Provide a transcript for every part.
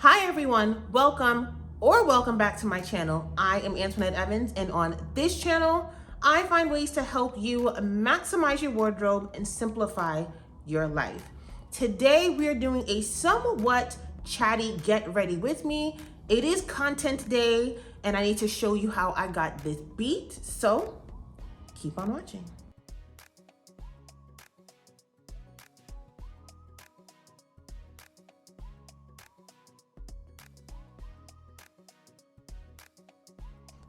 Hi everyone, welcome back to my channel. I am Antoinette Evans, and on this channel, I find ways to help you maximize your wardrobe and simplify your life. Today, we are doing a somewhat chatty get ready with me. It is content day, and I need to show you how I got this beat, so keep on watching.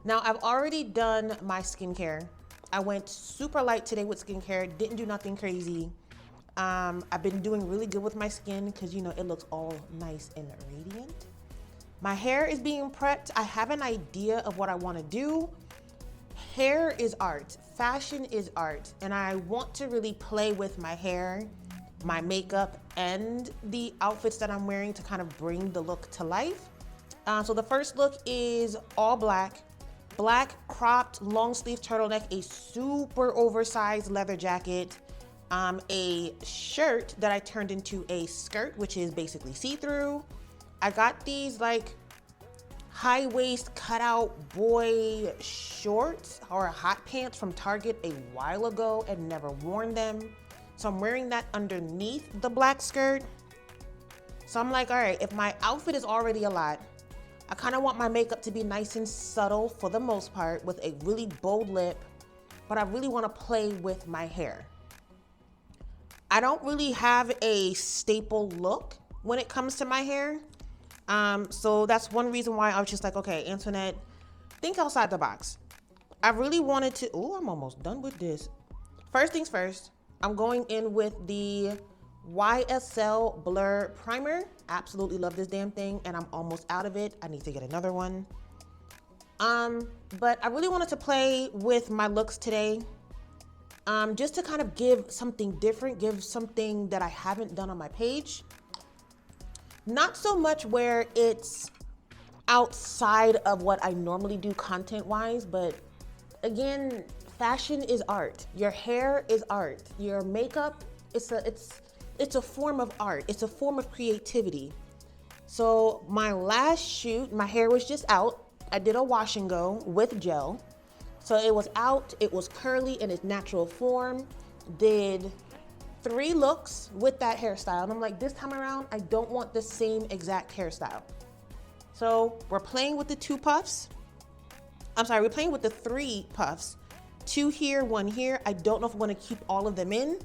Now, I've already done my skincare. I went super light today with skincare, didn't do nothing crazy. I've been doing really good with my skin because, you know, it looks all nice and radiant. My hair is being prepped. I have an idea of what I want to do. Hair is art, fashion is art, and I want to really play with my hair, my makeup, and the outfits that I'm wearing to kind of bring the look to life. So the first look is all black. Black cropped long sleeve turtleneck, a super oversized leather jacket, a shirt that I turned into a skirt, which is basically see-through. I got these like high waist cutout boy shorts or hot pants from Target a while ago and never worn them. So I'm wearing that underneath the black skirt. So I'm like, all right, if my outfit is already a lot, I kind of want my makeup to be nice and subtle for the most part with a really bold lip, but I really want to play with my hair. I don't really have a staple look when it comes to my hair. So that's one reason why I was just like, okay, Antoinette, think outside the box. I really wanted to, I'm almost done with this. First things first, I'm going in with the YSL Blur Primer. Absolutely love this damn thing, and I'm almost out of it. I need to get another one. But I really wanted to play with my looks today, just to kind of give something different, give something that I haven't done on my page. Not so much where it's outside of what I normally do content-wise, but again, fashion is art. Your hair is art. Your makeup, it's a form of art. It's a form of creativity. So my last shoot, my hair was just out. I did a wash and go with gel. So it was out, it was curly in its natural form. Did 3 looks with that hairstyle. And I'm like, this time around, I don't want the same exact hairstyle. So we're playing with the 2 puffs. We're playing with the 3 puffs. 2 here, 1 here. I don't know if I'm gonna keep all of them in.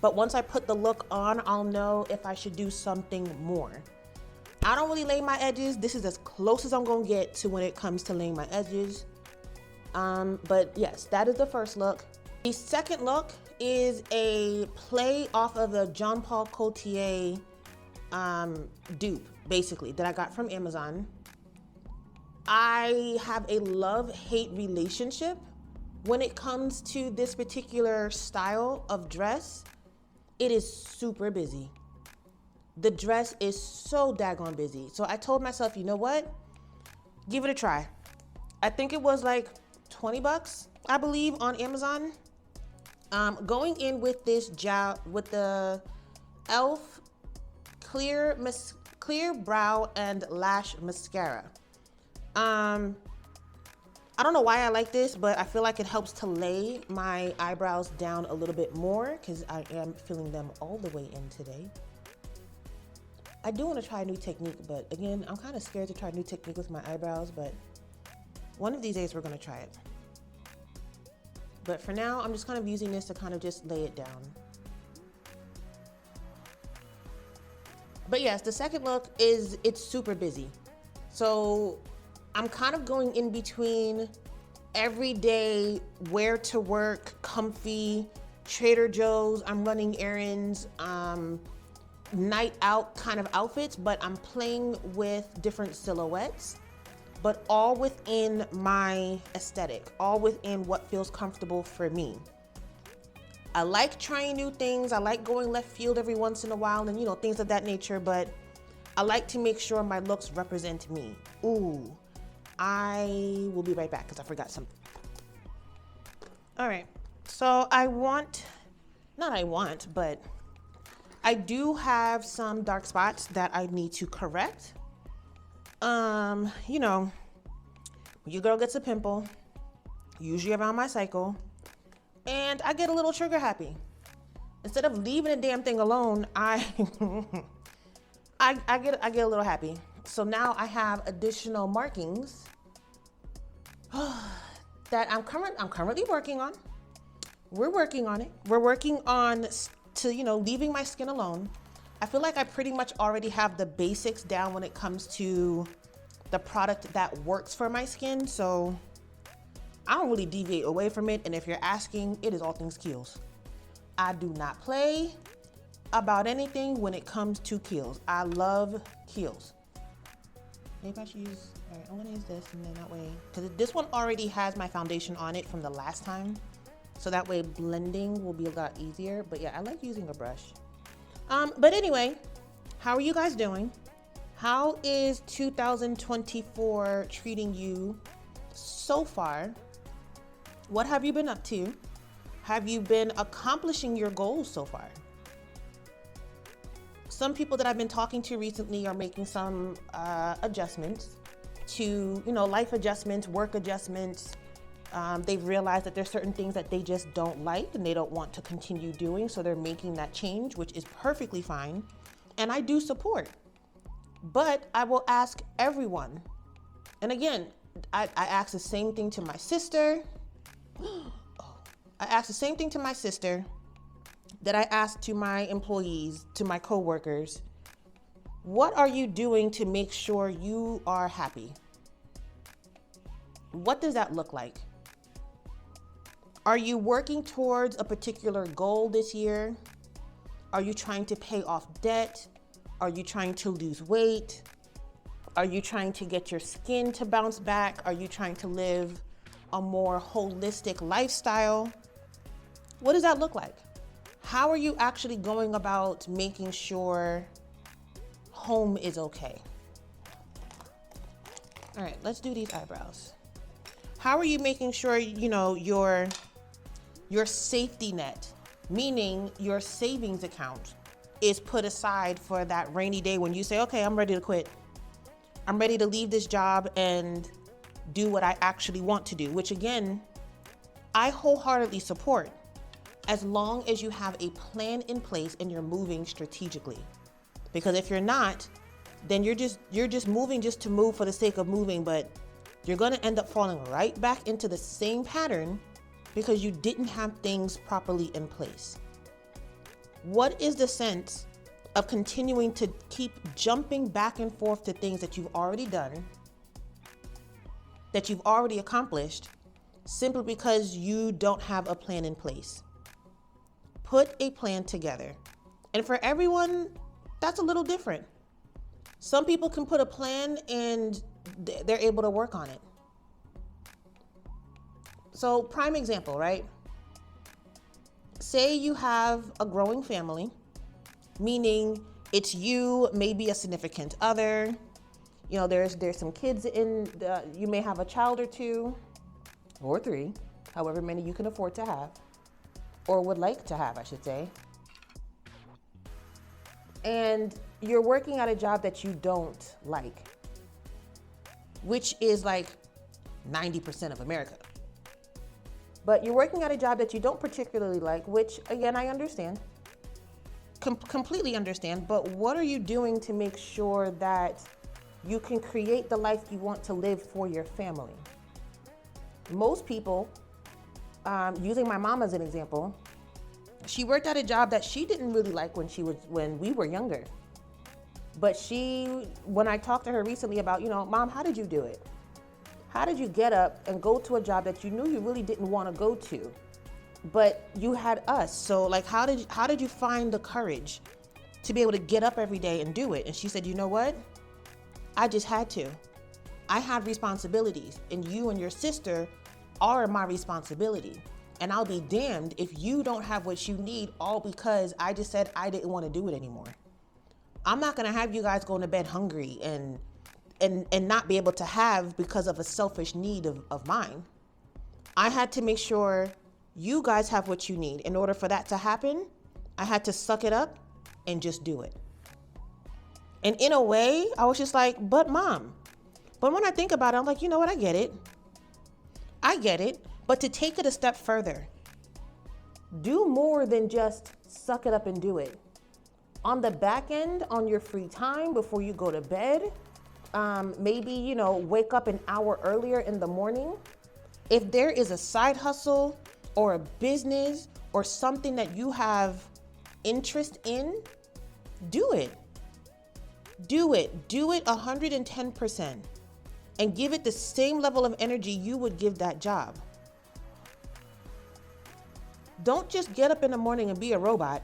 But once I put the look on, I'll know if I should do something more. I don't really lay my edges. This is as close as I'm gonna get to when it comes to laying my edges. But yes, that is the first look. The second look is a play off of the Jean Paul Gaultier dupe, basically, that I got from Amazon. I have a love-hate relationship when it comes to this particular style of dress. It is super busy. The dress is so daggone busy. So I told myself, you know what? Give it a try. I think it was like 20 bucks, I believe, on Amazon. Going in with this gel, with the e.l.f. clear brow and lash mascara. I don't know why I like this, but I feel like it helps to lay my eyebrows down a little bit more because I am filling them all the way in today. I do want to try a new technique, but again, I'm kind of scared to try a new technique with my eyebrows, but one of these days we're going to try it. But for now, I'm just kind of using this to kind of just lay it down. But yes, the second look is, it's super busy. So I'm kind of going in between everyday, wear to work, comfy, Trader Joe's, I'm running errands, night out kind of outfits, but I'm playing with different silhouettes, but all within my aesthetic, all within what feels comfortable for me. I like trying new things. I like going left field every once in a while and, you know, things of that nature, but I like to make sure my looks represent me. Ooh. I will be right back because I forgot something. All right, so but I do have some dark spots that I need to correct. You know, when your girl gets a pimple, usually around my cycle, and I get a little trigger happy. Instead of leaving the damn thing alone, I I get a little happy. So now I have additional markings that I'm currently working on. We're working on it. We're working on leaving my skin alone. I feel like I pretty much already have the basics down when it comes to the product that works for my skin. So I don't really deviate away from it. And if you're asking, it is all things Kiehl's. I do not play about anything when it comes to Kiehl's. I love Kiehl's. Maybe I should use, all right, I'm gonna use this and then that way, because this one already has my foundation on it from the last time. So that way blending will be a lot easier. But yeah, I like using a brush. But anyway, how are you guys doing? How is 2024 treating you so far? What have you been up to? Have you been accomplishing your goals so far? Some people that I've been talking to recently are making some adjustments to, life adjustments, work adjustments. They've realized that there's certain things that they just don't like and they don't want to continue doing. So they're making that change, which is perfectly fine. And I do support. But I will ask everyone. And again, I ask the same thing to my sister. I asked the same thing to my sister that I asked to my employees, to my coworkers. What are you doing to make sure you are happy? What does that look like? Are you working towards a particular goal this year? Are you trying to pay off debt? Are you trying to lose weight? Are you trying to get your skin to bounce back? Are you trying to live a more holistic lifestyle? What does that look like? How are you actually going about making sure home is okay? All right, let's do these eyebrows. How are you making sure, your safety net, meaning your savings account, is put aside for that rainy day when you say, okay, I'm ready to quit. I'm ready to leave this job and do what I actually want to do, which again, I wholeheartedly support, as long as you have a plan in place and you're moving strategically. Because if you're not, then you're just moving just to move for the sake of moving, but you're going to end up falling right back into the same pattern because you didn't have things properly in place. What is the sense of continuing to keep jumping back and forth to things that you've already done, that you've already accomplished, simply because you don't have a plan in place? Put a plan together. And for everyone, that's a little different. Some people can put a plan and they're able to work on it. So, prime example, right? Say you have a growing family, meaning it's you, maybe a significant other. There's some kids you may have a child or two or three, however many you can afford to have, or would like to have, I should say. And you're working at a job that you don't like, which is like 90% of America. But you're working at a job that you don't particularly like, which again, I understand, completely understand. But what are you doing to make sure that you can create the life you want to live for your family? Most people, using my mom as an example, she worked at a job that she didn't really like when we were younger. But when I talked to her recently about, Mom, how did you do it? How did you get up and go to a job that you knew you really didn't want to go to, but you had us? So how did you find the courage to be able to get up every day and do it? And she said, you know what? I just had to. I had responsibilities, and you and your sister are my responsibility. And I'll be damned if you don't have what you need, all because I just said I didn't want to do it anymore. I'm not going to have you guys going to bed hungry and not be able to have because of a selfish need of mine. I had to make sure you guys have what you need. In order for that to happen, I had to suck it up and just do it. And in a way, I was just like, but Mom, But when I think about it, I'm like, you know what? I get it. I get it. But to take it a step further, do more than just suck it up and do it. On the back end, on your free time before you go to bed, maybe, you know, wake up an hour earlier in the morning. If there is a side hustle or a business or something that you have interest in, do it. Do it. Do it 110% and give it the same level of energy you would give that job. Don't just get up in the morning and be a robot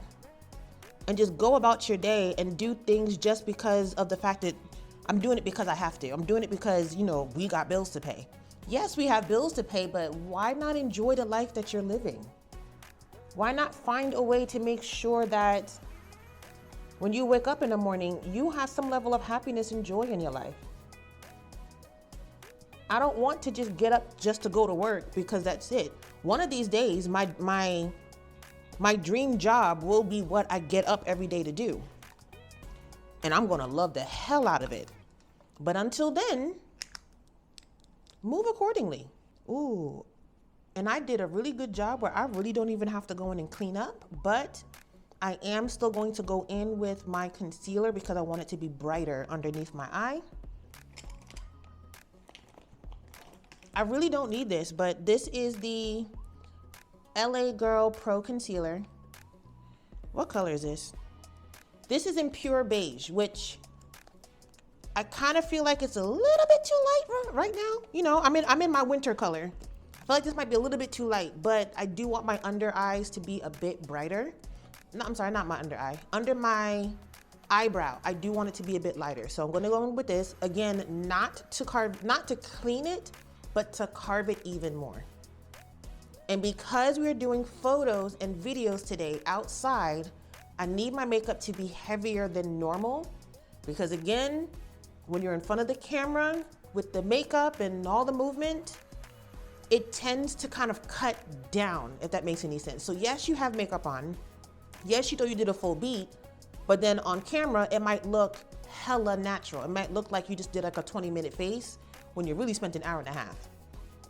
and just go about your day and do things just because of the fact that I'm doing it because I have to. I'm doing it because, you know, we got bills to pay. Yes, we have bills to pay, but why not enjoy the life that you're living? Why not find a way to make sure that when you wake up in the morning, you have some level of happiness and joy in your life? I don't want to just get up just to go to work because that's it. One of these days, my dream job will be what I get up every day to do. And I'm gonna love the hell out of it. But until then, move accordingly. Ooh, and I did a really good job where I really don't even have to go in and clean up, but I am still going to go in with my concealer because I want it to be brighter underneath my eye. I really don't need this, but this is the LA Girl Pro Concealer. What color is this? This is in pure beige, which I kind of feel like it's a little bit too light right now. You know, I'm in my winter color. I feel like this might be a little bit too light, but I do want my under eyes to be a bit brighter. No, I'm sorry, not my under eye. Under my eyebrow, I do want it to be a bit lighter. So I'm gonna go in with this. Again, not to clean it, but to carve it even more. And because we're doing photos and videos today outside, I need my makeup to be heavier than normal because again, when you're in front of the camera with the makeup and all the movement, it tends to kind of cut down, if that makes any sense. So yes, you have makeup on. Yes, you thought you did a full beat, but then on camera, it might look hella natural. It might look like you just did like a 20-minute face when you really spent an hour and a half.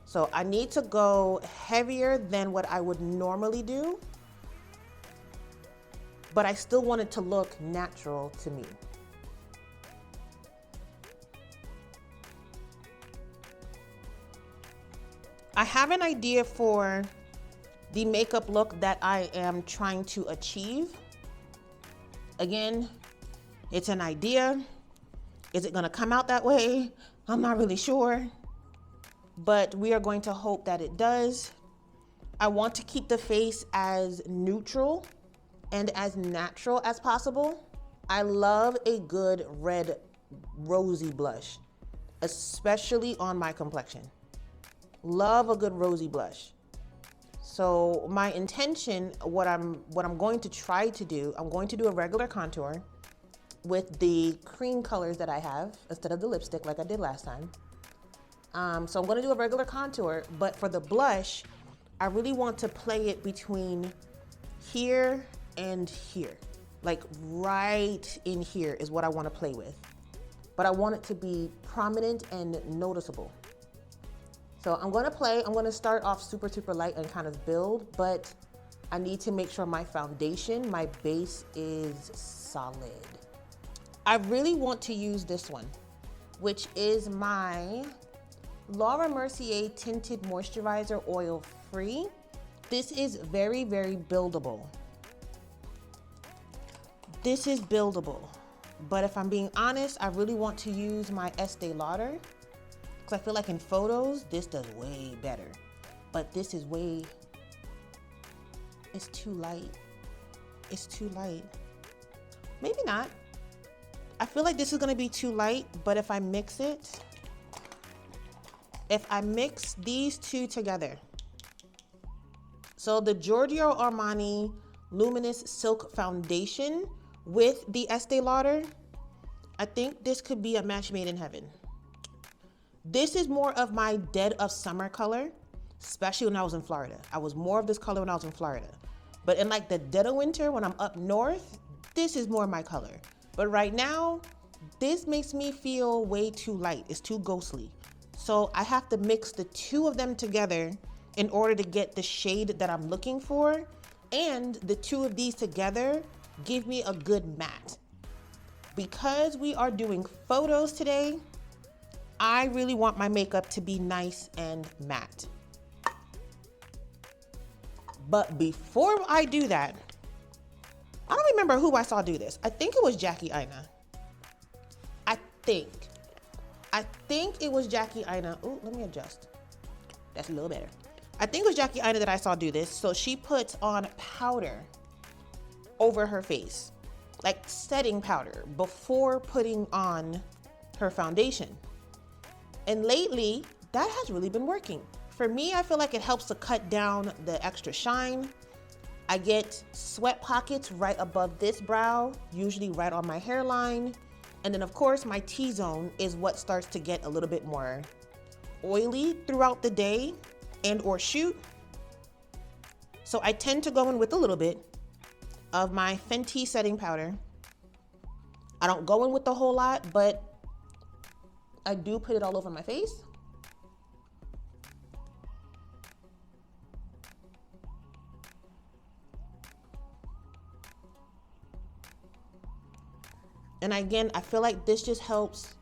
So I need to go heavier than what I would normally do, but I still want it to look natural to me. I have an idea for the makeup look that I am trying to achieve. Again, it's an idea. Is it gonna come out that way? I'm not really sure, but we are going to hope that it does. I want to keep the face as neutral and as natural as possible. I love a good red rosy blush, especially on my complexion. Love a good rosy blush. So my intention, what I'm going to try to do, I'm going to do a regular contour with the cream colors that I have instead of the lipstick like I did last time. So I'm gonna do a regular contour, but for the blush, I really want to play it between here and here. Like right in here is what I want to play with. But I want it to be prominent and noticeable. So I'm gonna start off super, super light and kind of build, but I need to make sure my foundation, my base is solid. I really want to use this one, which is my Laura Mercier Tinted Moisturizer Oil Free. This is very, very buildable. This is buildable, but if I'm being honest, I really want to use my Estee Lauder because I feel like in photos, this does way better, but this is it's too light. It's too light. Maybe not. I feel like this is gonna be too light, but if I mix these two together, so the Giorgio Armani Luminous Silk Foundation with the Estee Lauder, I think this could be a match made in heaven. This is more of my dead of summer color, especially when I was in Florida. I was more of this color when I was in Florida. But in like the dead of winter, when I'm up north, this is more my color. But right now, this makes me feel way too light. It's too ghostly. So I have to mix the two of them together in order to get the shade that I'm looking for. And the two of these together give me a good matte. Because we are doing photos today, I really want my makeup to be nice and matte. But before I do that, I don't remember who I saw do this. I think it was Jackie Aina. I think it was Jackie Aina. Oh, let me adjust. That's a little better. I think it was Jackie Aina that I saw do this. So she puts on powder over her face, like setting powder before putting on her foundation. And lately, that has really been working. For me, I feel like it helps to cut down the extra shine. I get sweat pockets right above this brow, usually right on my hairline. And then of course, my T-zone is what starts to get a little bit more oily throughout the day and or shoot. So I tend to go in with a little bit of my Fenty setting powder. I don't go in with a whole lot, but I do put it all over my face. And again, I feel like this just helps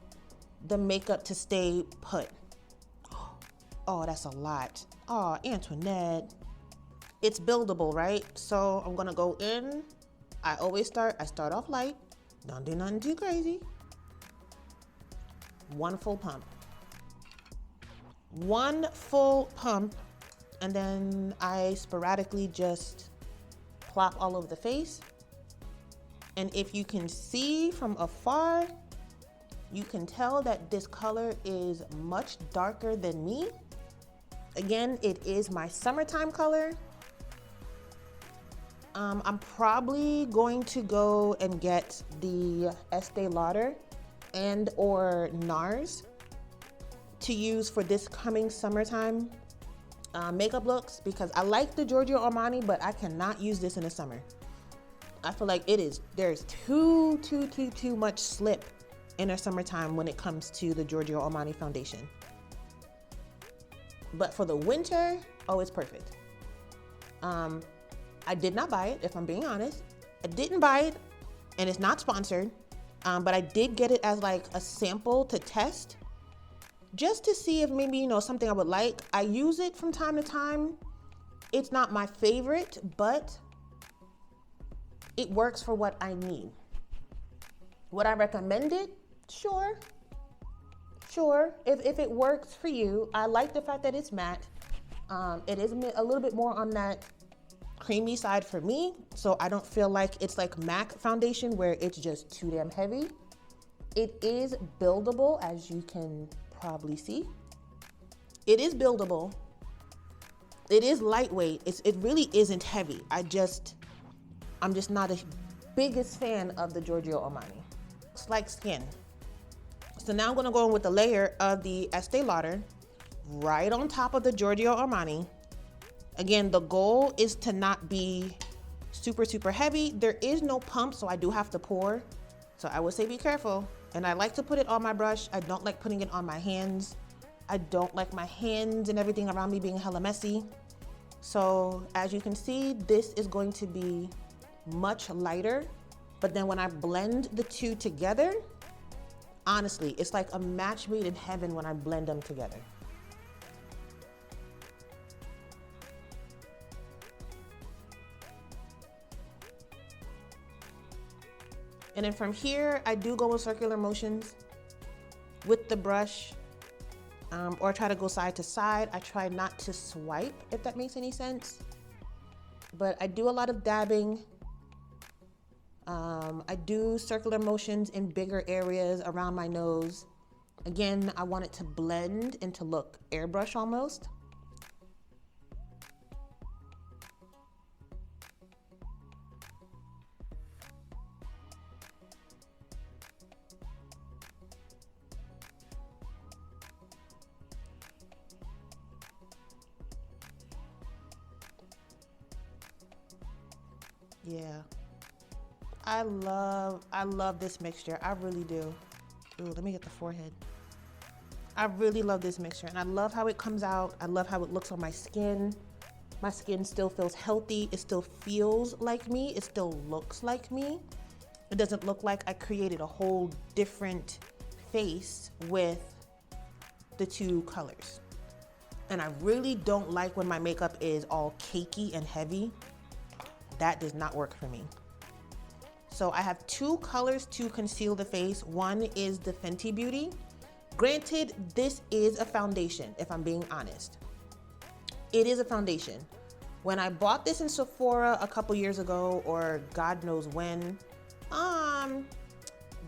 the makeup to stay put. Oh, that's a lot. Oh, Antoinette. It's buildable, right? So I'm gonna go in. I start off light. Don't do nothing too crazy. One full pump. One full pump, and then I sporadically just plop all over the face. And if you can see from afar, you can tell that this color is much darker than me. Again, it is my summertime color. I'm probably going to go and get the Estee Lauder and or NARS to use for this coming summertime makeup looks, because I like the Giorgio Armani, but I cannot use this in the summer. I feel like there's too much slip in the summertime when it comes to the Giorgio Armani foundation. But for the winter, oh, it's perfect. I did not buy it, if I'm being honest. I didn't buy it, and it's not sponsored, but I did get it as like a sample to test, just to see if maybe, something I would like. I use it from time to time. It's not my favorite, but it works for what I need. Would I recommend it? Sure. If it works for you. I like the fact that it's matte. It is a little bit more on that creamy side for me, so I don't feel like it's like MAC foundation where it's just too damn heavy. It is buildable, as you can probably see. It is buildable. It is lightweight. It really isn't heavy. I'm just not a biggest fan of the Giorgio Armani. It's like skin. So now I'm gonna go in with the layer of the Estee Lauder right on top of the Giorgio Armani. Again, the goal is to not be super heavy. There is no pump, so I do have to pour. So I would say be careful. And I like to put it on my brush. I don't like putting it on my hands. I don't like my hands and everything around me being hella messy. So as you can see, this is going to be much lighter. But then when I blend the two together, honestly, it's like a match made in heaven when I blend them together. And then from here, I do go in circular motions with the brush, or try to go side to side. I try not to swipe, if that makes any sense. But I do a lot of dabbing. I do circular motions in bigger areas around my nose. Again, I want it to blend and to look airbrush almost. Yeah, I love this mixture. I really do. Ooh, let me get the forehead. I really love this mixture, and I love how it comes out. I love how it looks on my skin. My skin still feels healthy. It still feels like me. It still looks like me. It doesn't look like I created a whole different face with the two colors. And I really don't like when my makeup is all cakey and heavy. That does not work for me. So I have two colors to conceal the face. One is the Fenty Beauty. Granted, this is a foundation, if I'm being honest. It is a foundation. When I bought this in Sephora a couple years ago, or God knows when,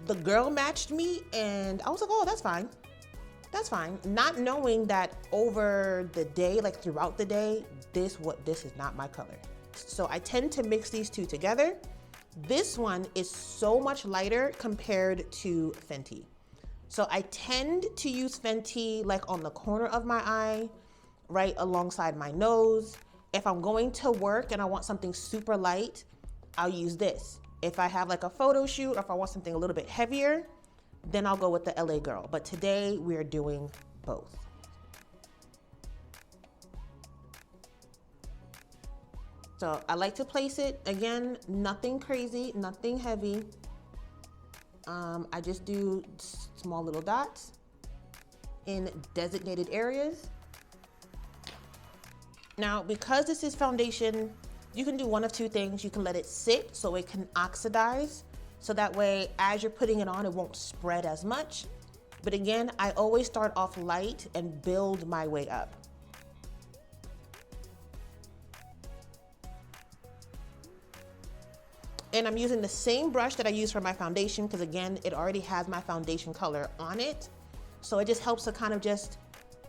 the girl matched me and I was like, oh, that's fine. That's fine. Not knowing that over the day, like throughout the day, this is not my color. So I tend to mix these two together. This one is so much lighter compared to Fenty. So I tend to use Fenty like on the corner of my eye, right alongside my nose. If I'm going to work and I want something super light, I'll use this. If I have like a photo shoot or if I want something a little bit heavier, then I'll go with the LA Girl. But today we're doing both. So I like to place it, again, nothing crazy, nothing heavy. I just do small little dots in designated areas. Now, because this is foundation, you can do one of two things. You can let it sit so it can oxidize. So that way, as you're putting it on, it won't spread as much. But again, I always start off light and build my way up. And I'm using the same brush that I use for my foundation because again, it already has my foundation color on it. So it just helps to kind of just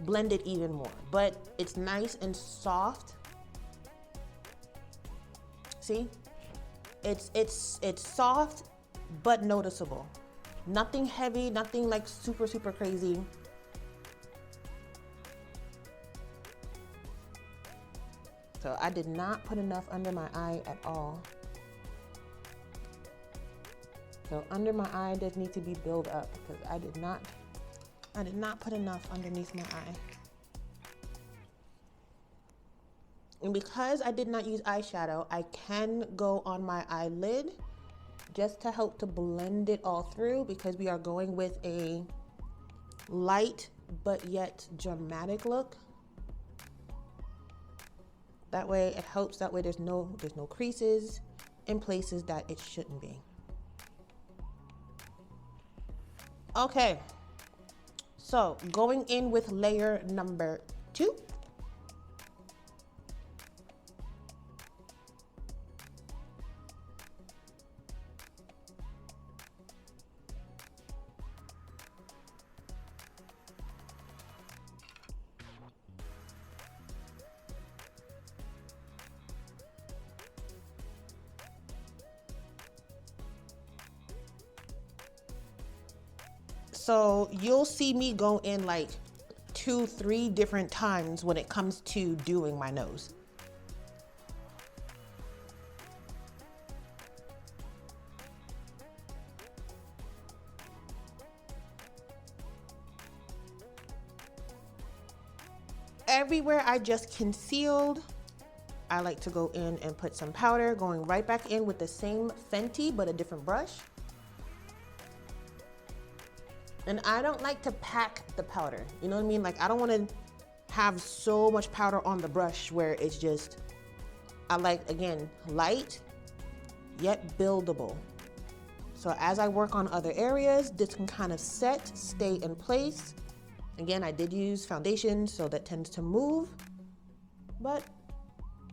blend it even more. But it's nice and soft. See? It's soft but noticeable. Nothing heavy, nothing like super, super crazy. So I did not put enough under my eye at all. So under my eye does need to be built up because I did not put enough underneath my eye. And because I did not use eyeshadow, I can go on my eyelid just to help to blend it all through because we are going with a light but yet dramatic look. That way it helps, that way there's no creases in places that it shouldn't be. Okay, so going in with layer number 2. So you'll see me go in like 2-3 different times when it comes to doing my nose. Everywhere I just concealed, I like to go in and put some powder, going right back in with the same Fenty but a different brush. And I don't like to pack the powder, you know what I mean? Like I don't want to have so much powder on the brush where it's just, I like, again, light yet buildable. So as I work on other areas, this can kind of stay in place. Again, I did use foundation, so that tends to move, but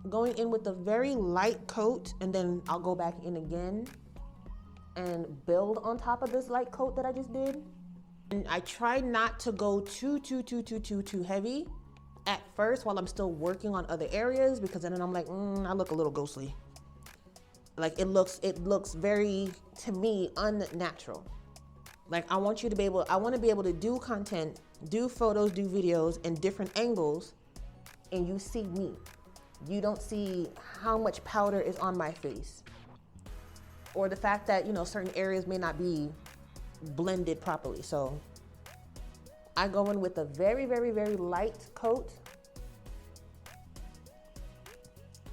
going in with a very light coat and then I'll go back in again and build on top of this light coat that I just did. And I try not to go too heavy at first while I'm still working on other areas because then I'm like, I look a little ghostly. Like it looks very, to me, unnatural. Like I want to be able to do content, do photos, do videos in different angles, and you see me. You don't see how much powder is on my face. Or the fact that, you know, certain areas may not be blended properly. So I go in with a very, very, very light coat,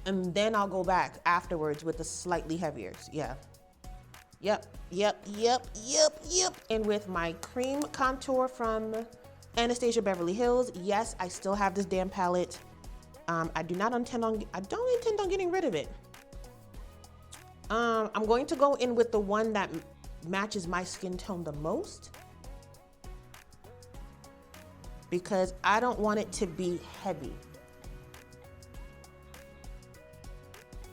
and then I'll go back afterwards with the slightly heavier. Yeah. Yep. And with my cream contour from Anastasia Beverly Hills, yes, I still have this damn palette. I don't intend on getting rid of it. I'm going to go in with the one that matches my skin tone the most, because I don't want it to be heavy.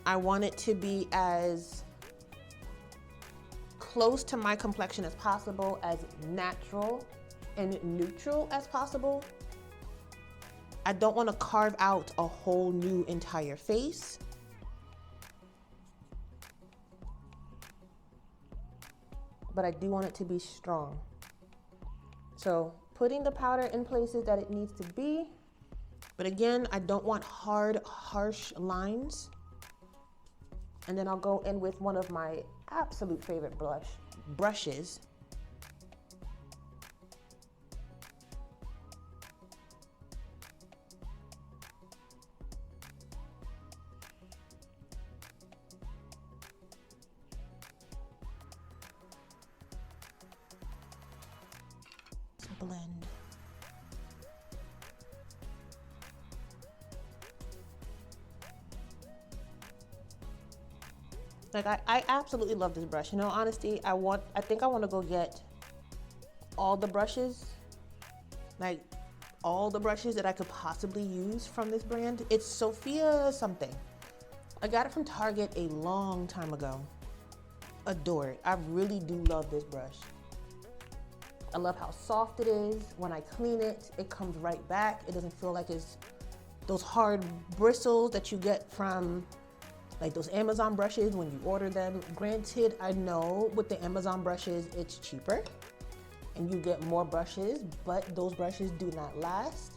I want it to be as close to my complexion as possible, as natural and neutral as possible. I don't want to carve out a whole new entire face. But I do want it to be strong. So putting the powder in places that it needs to be. But again, I don't want hard, harsh lines. And then I'll go in with one of my absolute favorite brushes. Blend. Like I absolutely love this brush. You know, honestly, I think I want to go get all the brushes, like all the brushes that I could possibly use from this brand. It's Sophia something. I got it from Target a long time ago. Adore it. I really do love this brush. I love how soft it is. When I clean it, it comes right back. It doesn't feel like it's those hard bristles that you get from like those Amazon brushes when you order them. Granted, I know with the Amazon brushes, it's cheaper and you get more brushes, but those brushes do not last.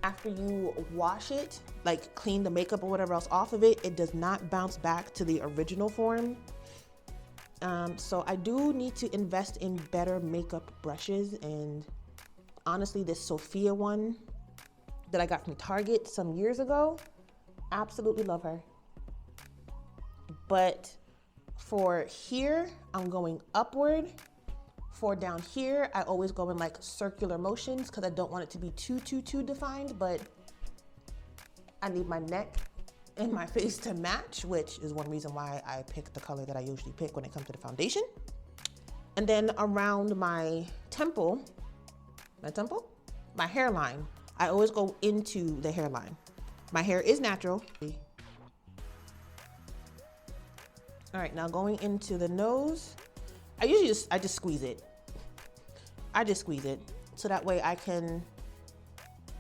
After you wash it, like clean the makeup or whatever else off of it, it does not bounce back to the original form. So I do need to invest in better makeup brushes, and honestly, this Sophia one that I got from Target some years ago, absolutely love her. But for here, I'm going upward. For down here, I always go in like circular motions because I don't want it to be too defined, but I need my neck and my face to match, which is one reason why I pick the color that I usually pick when it comes to the foundation. And then around my temple, my hairline, I always go into the hairline. My hair is natural. All right, now going into the nose, I just squeeze it. I just squeeze it so that way I can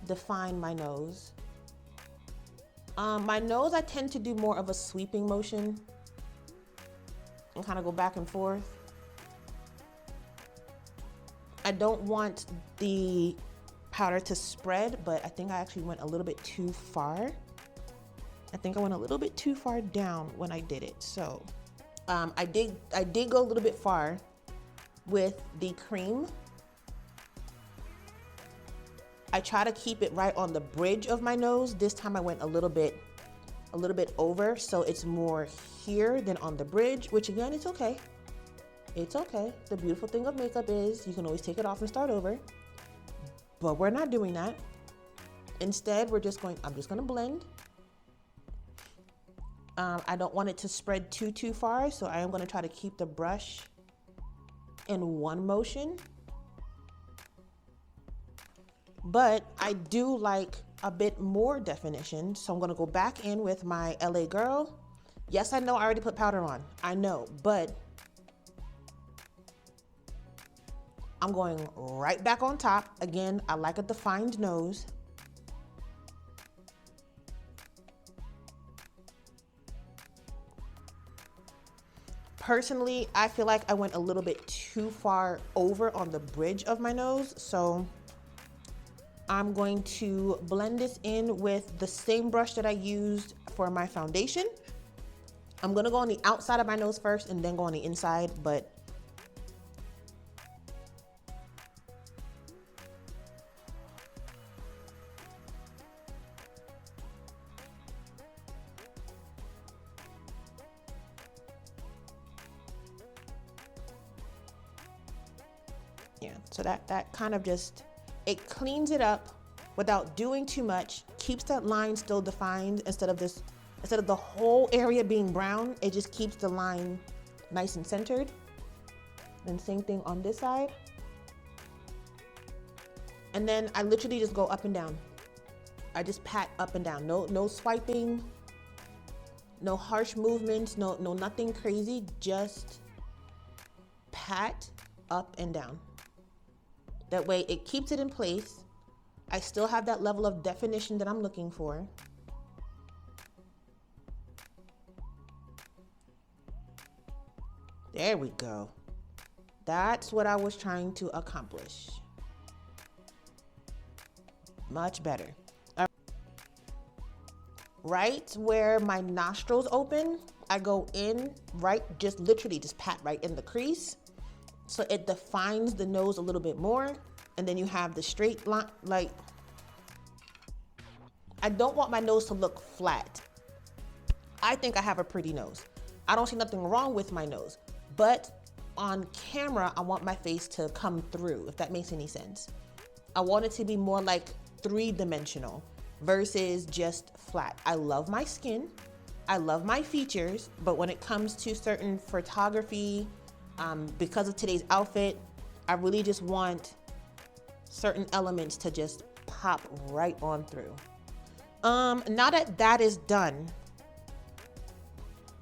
define my nose. My nose, I tend to do more of a sweeping motion and kind of go back and forth. I don't want the powder to spread, but I think I actually went a little bit too far. I think I went a little bit too far down when I did it. So I did go a little bit far with the cream. I try to keep it right on the bridge of my nose. This time I went a little bit over, so it's more here than on the bridge, which again, it's okay. It's okay. The beautiful thing of makeup is you can always take it off and start over, but we're not doing that. Instead, I'm just gonna blend. I don't want it to spread too far, so I am gonna try to keep the brush in one motion. But I do like a bit more definition, so I'm gonna go back in with my LA Girl. Yes, I know I already put powder on, I know, but I'm going right back on top. Again, I like a defined nose. Personally, I feel like I went a little bit too far over on the bridge of my nose, so I'm going to blend this in with the same brush that I used for my foundation. I'm gonna go on the outside of my nose first and then go on the inside, but Yeah, so that kind of just, it cleans it up without doing too much, keeps that line still defined instead of the whole area being brown, it just keeps the line nice and centered. And same thing on this side. And then I literally just go up and down. I just pat up and down. No swiping, no harsh movements, no nothing crazy, just pat up and down. That way it keeps it in place. I still have that level of definition that I'm looking for. There we go. That's what I was trying to accomplish. Much better. Right where my nostrils open, I go in, right, just literally just pat right in the crease. So it defines the nose a little bit more. And then you have the straight line, like, I don't want my nose to look flat. I think I have a pretty nose. I don't see nothing wrong with my nose, but on camera, I want my face to come through, if that makes any sense. I want it to be more like three-dimensional versus just flat. I love my skin, I love my features, but when it comes to certain photography, because of today's outfit, I really just want certain elements to just pop right on through. Now that that is done,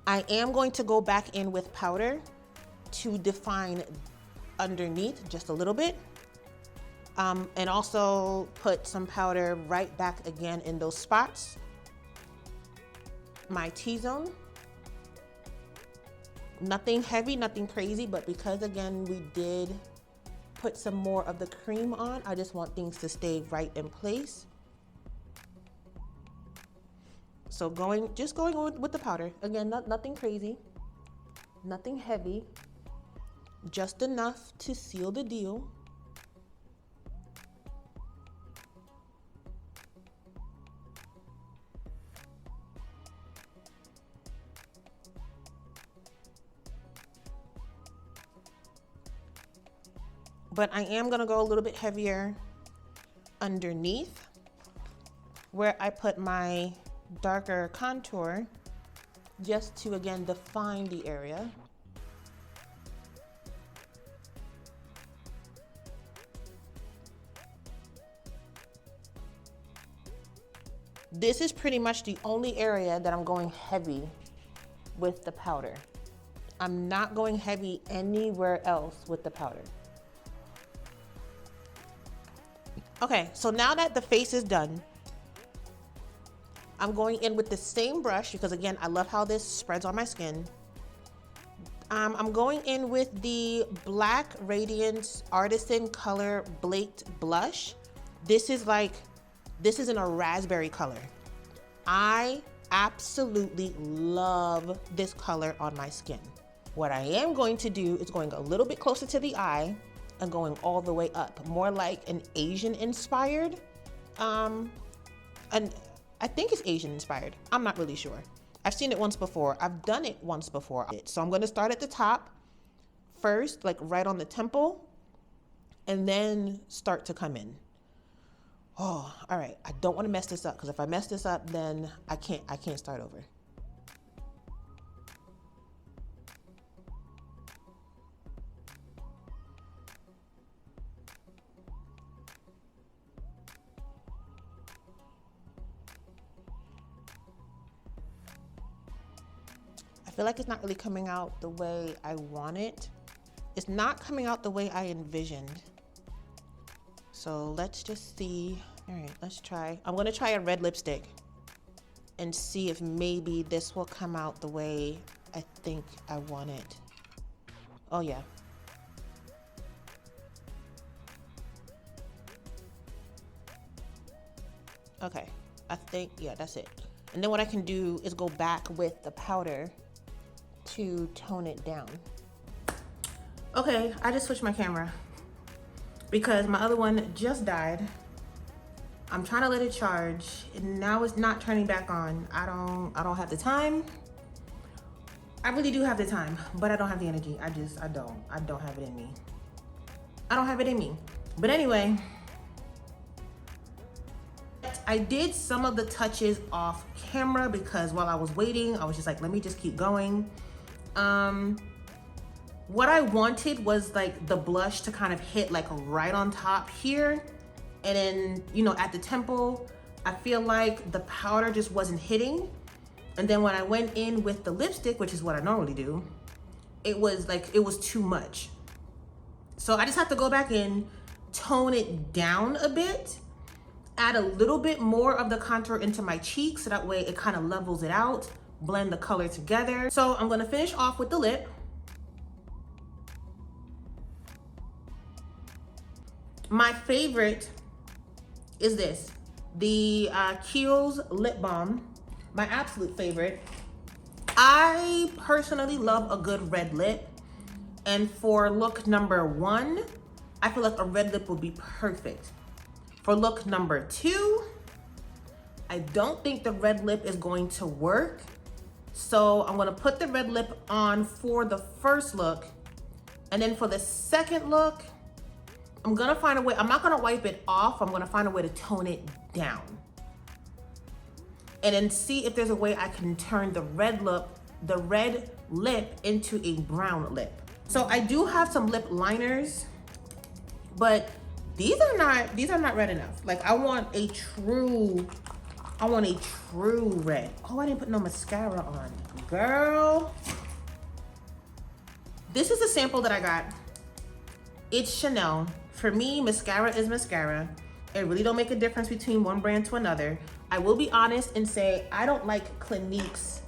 I am going to go back in with powder to define underneath just a little bit. And also put some powder right back again in those spots. My T-zone. Nothing heavy, nothing crazy, but because again, we did put some more of the cream on, I just want things to stay right in place. So just going on with the powder. Again, nothing crazy, nothing heavy, just enough to seal the deal. But I am gonna go a little bit heavier underneath where I put my darker contour, just to again define the area. This is pretty much the only area that I'm going heavy with the powder. I'm not going heavy anywhere else with the powder. Okay, so now that the face is done, I'm going in with the same brush because again, I love how this spreads on my skin. I'm going in with the Black Radiance Artisan Color Blaked Blush. This is in a raspberry color. I absolutely love this color on my skin. What I am going to do is going a little bit closer to the eye and going all the way up, more like an Asian inspired, and I think it's Asian inspired. I'm not really sure. I've seen it once before. I've done it once before. So I'm gonna start at the top first, like right on the temple, and then start to come in. Oh, all right. I don't wanna mess this up because if I mess this up, then I can't start over. I feel like it's not really coming out the way I want it. It's not coming out the way I envisioned. So let's just see. All right, let's try. I'm gonna try a red lipstick and see if maybe this will come out the way I think I want it. Oh yeah. Okay, I think, yeah, that's it. And then what I can do is go back with the powder to tone it down. Okay, I just switched my camera because my other one just died. I'm trying to let it charge and now it's not turning back on. I don't have the time. I really do have the time, but I don't have the energy. I don't have it in me. I don't have it in me. But anyway, I did some of the touches off camera because while I was waiting, I was just like, let me just keep going. What I wanted was like the blush to kind of hit like right on top here. And then, you know, at the temple, I feel like the powder just wasn't hitting. And then when I went in with the lipstick, which is what I normally do, it was too much. So I just have to go back in, tone it down a bit, add a little bit more of the contour into my cheeks so that way it kind of levels it out, blend the color together. So I'm gonna finish off with the lip. My favorite is this, the Kiehl's Lip Balm, my absolute favorite. I personally love a good red lip. And for look number 1, I feel like a red lip would be perfect. For look number 2, I don't think the red lip is going to work. So I'm gonna put the red lip on for the first look. And then for the second look, I'm gonna find a way, I'm not gonna wipe it off, I'm gonna find a way to tone it down. And then see if there's a way I can turn the red lip into a brown lip. So I do have some lip liners, but these are not red enough. Like I want a true red. Oh, I didn't put no mascara on. Girl. This is a sample that I got. It's Chanel. For me, mascara is mascara. It really don't make a difference between one brand to another. I will be honest and say I don't like Clinique's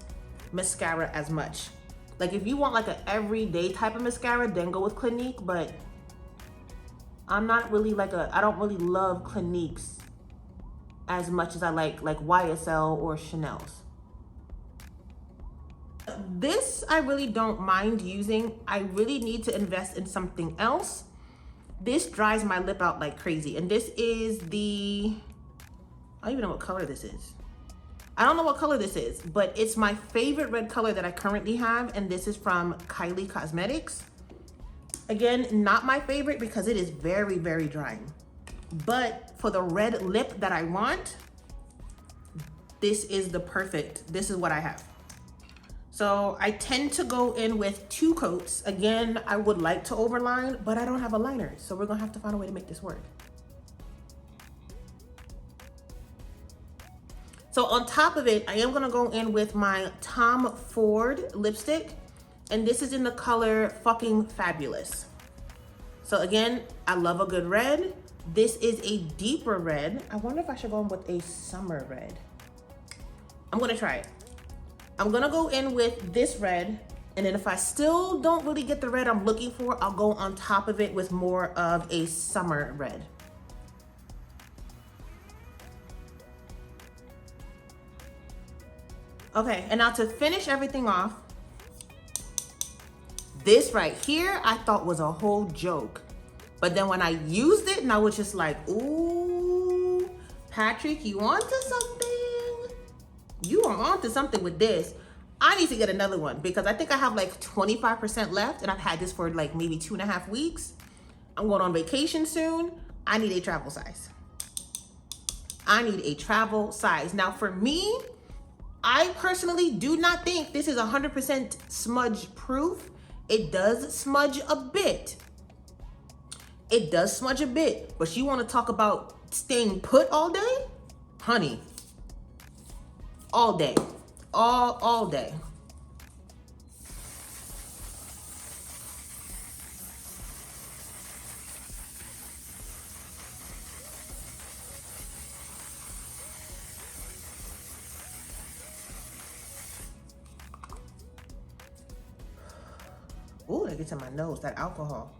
mascara as much. Like if you want like an everyday type of mascara, then go with Clinique, but I'm not really I don't really love Clinique's as much as I like YSL or Chanel's. This I really don't mind using. I really need to invest in something else. This dries my lip out like crazy. And this is the, I don't even know what color this is. I don't know what color this is, but it's my favorite red color that I currently have. And this is from Kylie Cosmetics. Again, not my favorite because it is very, very drying. But for the red lip that I want, this is this is what I have. So I tend to go in with 2 coats. Again, I would like to overline, but I don't have a liner. So we're gonna have to find a way to make this work. So on top of it, I am gonna go in with my Tom Ford lipstick. And this is in the color Fucking Fabulous. So again, I love a good red. This is a deeper red. I wonder if I should go in with a summer red. I'm gonna try it. I'm gonna go in with this red, and then if I still don't really get the red I'm looking for, I'll go on top of it with more of a summer red. Okay, and now to finish everything off, this right here I thought was a whole joke. But then when I used it and I was just like, ooh, Patrick, you onto something? You are onto something with this. I need to get another one because I think I have like 25% left and I've had this for like maybe 2.5 weeks. I'm going on vacation soon. I need a travel size. I need a travel size. Now for me, I personally do not think this is 100% smudge proof. It does smudge a bit. It does smudge a bit, but you want to talk about staying put all day? Honey, all day, all day. Ooh, that gets in my nose, that alcohol.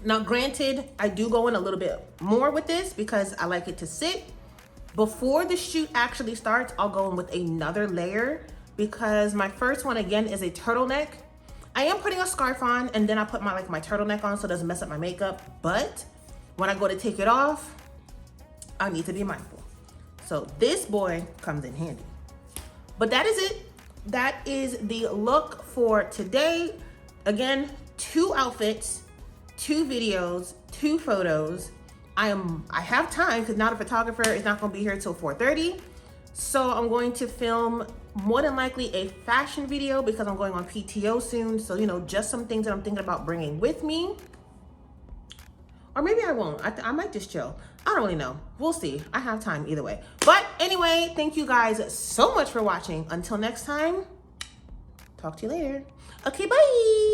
Now, granted, I do go in a little bit more with this because I like it to sit. Before the shoot actually starts, I'll go in with another layer because my first one, again, is a turtleneck. I am putting a scarf on and then I put my turtleneck on so it doesn't mess up my makeup. But when I go to take it off, I need to be mindful. So this boy comes in handy. But that is it. That is the look for today. Again, 2 outfits, 2 videos, 2 photos. I have time because now the photographer is not going to be here till 4:30. So I'm going to film more than likely a fashion video because I'm going on PTO soon. So, you know, just some things that I'm thinking about bringing with me. Or maybe I won't. I might just chill. I don't really know. We'll see. I have time either way. But anyway, thank you guys so much for watching. Until next time, talk to you later. Okay, bye.